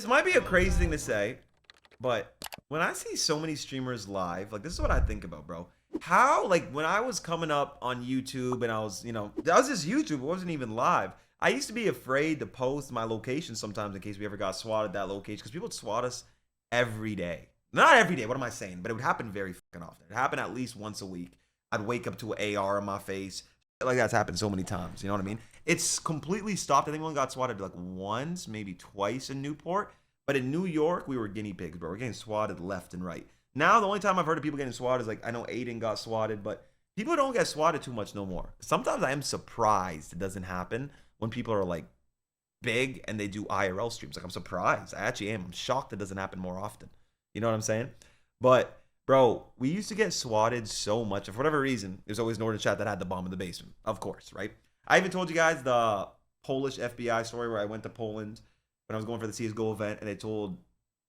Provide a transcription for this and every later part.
This might be a crazy thing to say, but when I see so many streamers live, like this is what I think about, bro. How, like, when I was coming up on YouTube and I was, that was just YouTube. It wasn't even live. I used to be afraid to post my location sometimes in case we ever got swatted that location because people would swat us every day. Not every day. What am I saying? But it would happen very fucking often. It happened at least once a week. I'd wake up to an AR in my face. Like that's happened so many times. You know what I mean? It's completely stopped. I think we only got swatted like once, maybe twice in Newport. But in New York, we were guinea pigs, bro. We're getting swatted left and right. Now, the only time I've heard of people getting swatted is like, I know Aiden got swatted, but people don't get swatted too much no more. Sometimes I am surprised it doesn't happen when people are like big and they do IRL streams. Like, I'm surprised. I actually am. I'm shocked it doesn't happen more often. You know what I'm saying? But, bro, we used to get swatted so much. And for whatever reason, there's always Northern Chat that had the bomb in the basement. Of course, right? I even told you guys the Polish FBI story where I went to Poland when I was going for the CSGO event, and they told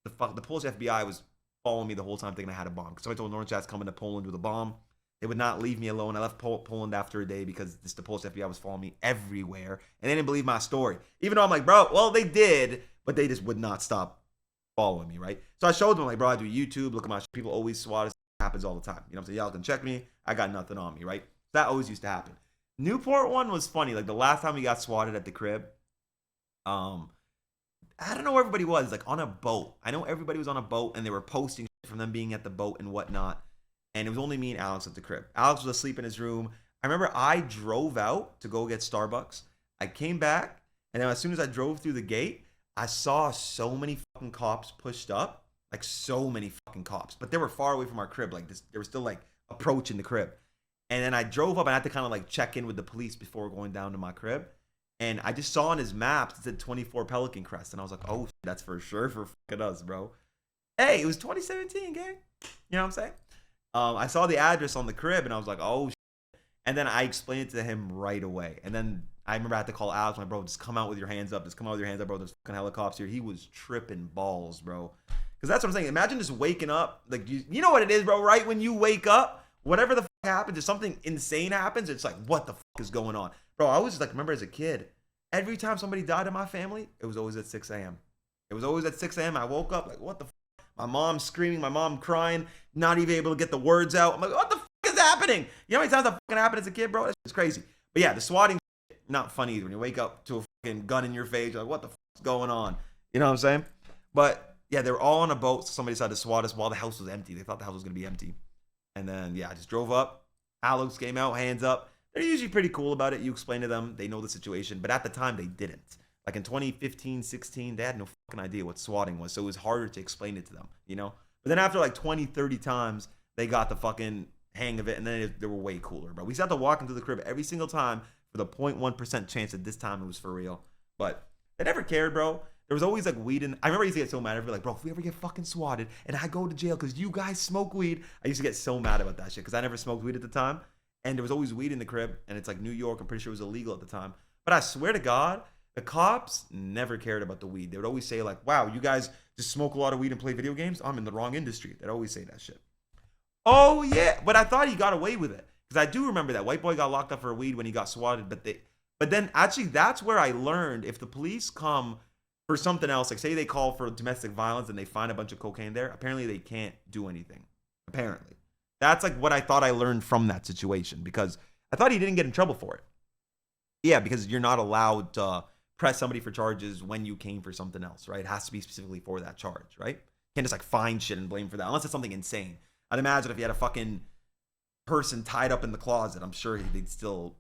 the Polish FBI was following me the whole time thinking I had a bomb. So I told Northern Chat's coming to Poland with a bomb. They would not leave me alone. I left Poland after a day because the Polish FBI was following me everywhere, and they didn't believe my story. Even though I'm like, bro, well, they did, but they just would not stop following me, right? So I showed them, like, bro, I do YouTube. Look at my people always swat us. It happens all the time. You know what I'm saying? Y'all can check me. I got nothing on me, right? That always used to happen. Newport one was funny. Like, the last time we got swatted at the crib, I don't know where everybody was, like on a boat. I know everybody was on a boat and they were posting from them being at the boat and whatnot. And it was only me and Alex at the crib. Alex was asleep in his room. I remember I drove out to go get Starbucks. I came back, and then as soon as I drove through the gate, I saw so many fucking cops pushed up. Like so many fucking cops. But they were far away from our crib. Like this, they were still like approaching the crib. And then I drove up and I had to kind of like check in with the police before going down to my crib. And I just saw on his maps, it said 24 Pelican Crest. And I was like, oh, that's for sure for fucking us, bro. Hey, it was 2017, gang. You know what I'm saying? I saw the address on the crib and I was like, oh, shit. And then I explained it to him right away. And then I remember I had to call Alex, my bro, just come out with your hands up. Just come out with your hands up, bro. There's fucking helicopters here. He was tripping balls, bro. Because that's what I'm saying. Imagine just waking up. Like, you know what it is, bro, right? When you wake up, whatever the fuck happens, if something insane happens, it's like, what the fuck is going on? Bro, I was just like, remember as a kid, every time somebody died in my family, it was always at 6 a.m. It was always at 6 a.m. I woke up like, what the fuck? My mom screaming, my mom crying, not even able to get the words out. I'm like, what the fuck is happening? You know how many times that fucking happened as a kid, bro? It's crazy. But yeah, the swatting, not funny either. When you wake up to a fucking gun in your face, you're like, what the fuck is going on? You know what I'm saying? But yeah, they were all on a boat. So somebody decided to swat us while the house was empty. They thought the house was going to be empty. And then, yeah, I just drove up. Alex came out, hands up. They're usually pretty cool about it. You explain to them, they know the situation. But at the time, they didn't. Like in 2015, 16, they had no fucking idea what swatting was. So it was harder to explain it to them, you know? But then after like 20, 30 times, they got the fucking hang of it. And then they were way cooler. But we used to have to walk into the crib every single time for the 0.1% chance that this time it was for real. But they never cared, bro. There was always like weed in. I remember I used to get so mad. I'd be like, bro, if we ever get fucking swatted and I go to jail because you guys smoke weed, I used to get so mad about that shit because I never smoked weed at the time. And there was always weed in the crib. And it's like New York. I'm pretty sure it was illegal at the time. But I swear to God, the cops never cared about the weed. They would always say like, wow, you guys just smoke a lot of weed and play video games? I'm in the wrong industry. They'd always say that shit. Oh, yeah. But I thought he got away with it. Because I do remember that. White boy got locked up for weed when he got swatted. But then actually that's where I learned if the police come for something else, like say they call for domestic violence and they find a bunch of cocaine there, apparently they can't do anything. Apparently. That's like what I thought I learned from that situation because I thought he didn't get in trouble for it. Yeah, because you're not allowed to press somebody for charges when you came for something else, right? It has to be specifically for that charge, right? You can't just like find shit and blame for that unless it's something insane. I'd imagine if you had a fucking person tied up in the closet, I'm sure they'd still,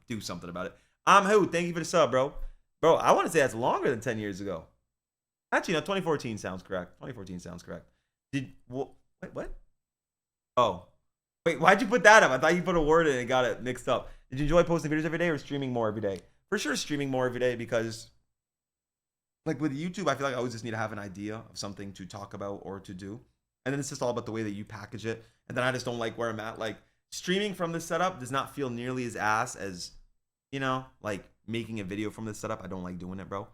do something about it. I'm who? Thank you for the sub, bro. Bro, I want to say that's longer than 10 years ago. Actually, no, 2014 sounds correct. 2014 sounds correct. Wait, what? Oh. Wait, why'd you put that up? I thought you put a word in and got it mixed up. Did you enjoy posting videos every day or streaming more every day? For sure streaming more every day because, like with YouTube, I feel like I always just need to have an idea of something to talk about or to do. And then it's just all about the way that you package it. And then I just don't like where I'm at. Like, streaming from this setup does not feel nearly as ass as, like making a video from this setup. I don't like doing it, bro.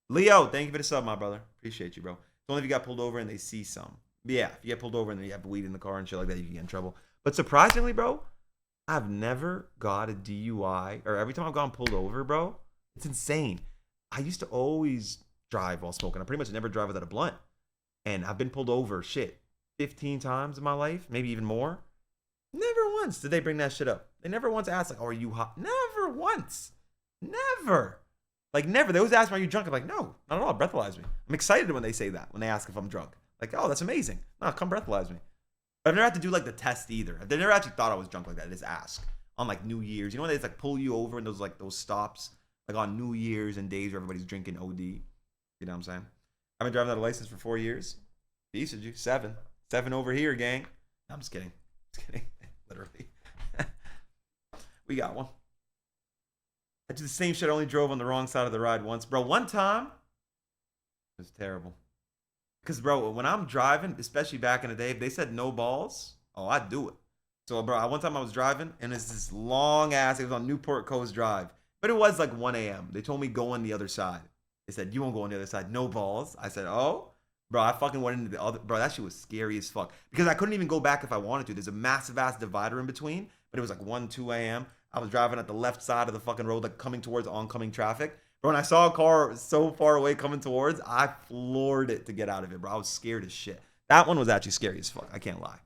Leo, thank you for the sub, my brother. Appreciate you, bro. It's only if you got pulled over and they see some. But yeah, if you get pulled over and then you have weed in the car and shit like that, you can get in trouble. But surprisingly, bro, I've never got a DUI, or every time I've gotten pulled over, bro, it's insane. I used to always drive while smoking. I pretty much never drive without a blunt. And I've been pulled over, 15 times in my life, maybe even more. Never once did they bring that shit up. They never once asked, like, oh, are you hot? Never once. Never. Like, never. They always ask me, are you drunk? I'm like, no, not at all. Breathalyze me. I'm excited when they say that, when they ask if I'm drunk. Like, oh, that's amazing. No, come breathalyze me. But I've never had to do, like, the test either. They never actually thought I was drunk like that. They just ask on, like, New Year's. You know when they just, like, pull you over in those, like, those stops? Like, on New Year's and days where everybody's drinking OD. You know what I'm saying? I've been driving without a license for 4 years. Decent, you. 7 over here, gang. No, I'm just kidding. Just kidding. Literally. We got one. I did the same shit. I only drove on the wrong side of the ride once. Bro, one time, it was terrible. Because, bro, when I'm driving, especially back in the day, if they said no balls, oh, I'd do it. So, bro, one time I was driving, and it's this long ass, it was on Newport Coast Drive. But it was like 1 a.m. They told me go on the other side. They said, you won't go on the other side. No balls. I said, oh. Bro, I fucking went into the other. Bro, that shit was scary as fuck. Because I couldn't even go back if I wanted to. There's a massive ass divider in between. But it was like 1, 2 a.m. I was driving at the left side of the fucking road, like coming towards oncoming traffic. Bro, when I saw a car so far away coming towards, I floored it to get out of it, bro. I was scared as shit. That one was actually scary as fuck. I can't lie.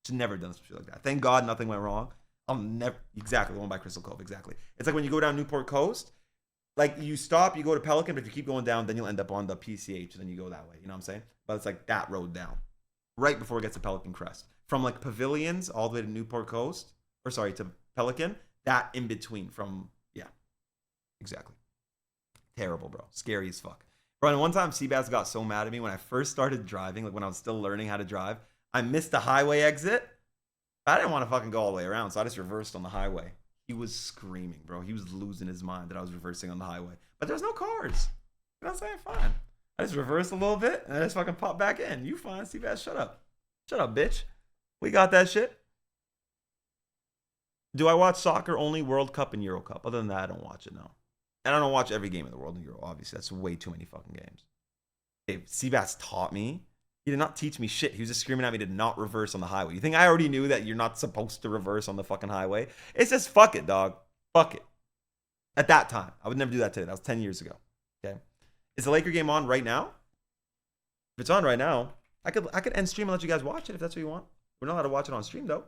Should never done some shit like that. Thank God nothing went wrong. I'll never. Exactly, the one by Crystal Cove. Exactly. It's like when you go down Newport Coast. Like, you stop, you go to Pelican, but if you keep going down, then you'll end up on the PCH, and then you go that way. You know what I'm saying? But it's like that road down. Right before it gets to Pelican Crest. From, like, Pavilions all the way to Newport Coast. Or, sorry, to Pelican. That in between from, yeah. Exactly. Terrible, bro. Scary as fuck. Bro, and one time, Seabass got so mad at me when I first started driving, like when I was still learning how to drive. I missed the highway exit. I didn't want to fucking go all the way around, so I just reversed on the highway. He was screaming, bro. He was losing his mind that I was reversing on the highway. But there's no cars. You know what I'm saying? Fine. I just reversed a little bit, and I just fucking popped back in. You fine, Seabass. Shut up. Shut up, bitch. We got that shit. Do I watch soccer only World Cup and Euro Cup? Other than that, I don't watch it, no. And I don't watch every game in the world in Euro, obviously. That's way too many fucking games. Hey, Seabass taught me. He did not teach me shit. He was just screaming at me to not reverse on the highway. You think I already knew that you're not supposed to reverse on the fucking highway? It's just fuck it, dog. Fuck it. At that time. I would never do that today. That was 10 years ago. Okay. Is the Laker game on right now? If it's on right now, I could end stream and let you guys watch it if that's what you want. We're not allowed to watch it on stream, though.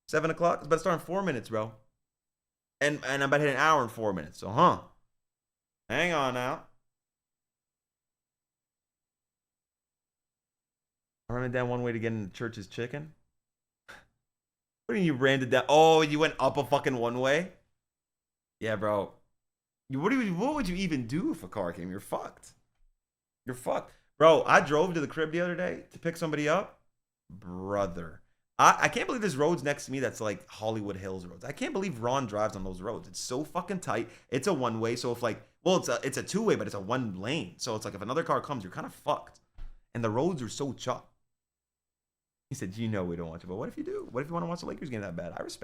7 o'clock? It's about to start in 4 minutes, bro. And I'm about to hit an hour in 4 minutes. So, hang on now. Running down one way to get into Church's Chicken? What do you mean you ran it down? Oh, you went up a fucking one way? Yeah, bro. What would you even do if a car came? You're fucked. You're fucked. Bro, I drove to the crib the other day to pick somebody up. Brother. I can't believe there's roads next to me that's like Hollywood Hills roads. I can't believe Ron drives on those roads. It's so fucking tight. It's a one way. So if like, well, it's a two way, but it's a one lane. So it's like if another car comes, you're kind of fucked. And the roads are so chopped. He said, you know we don't want to, but what if you do? What if you want to watch the Lakers game that bad? I respect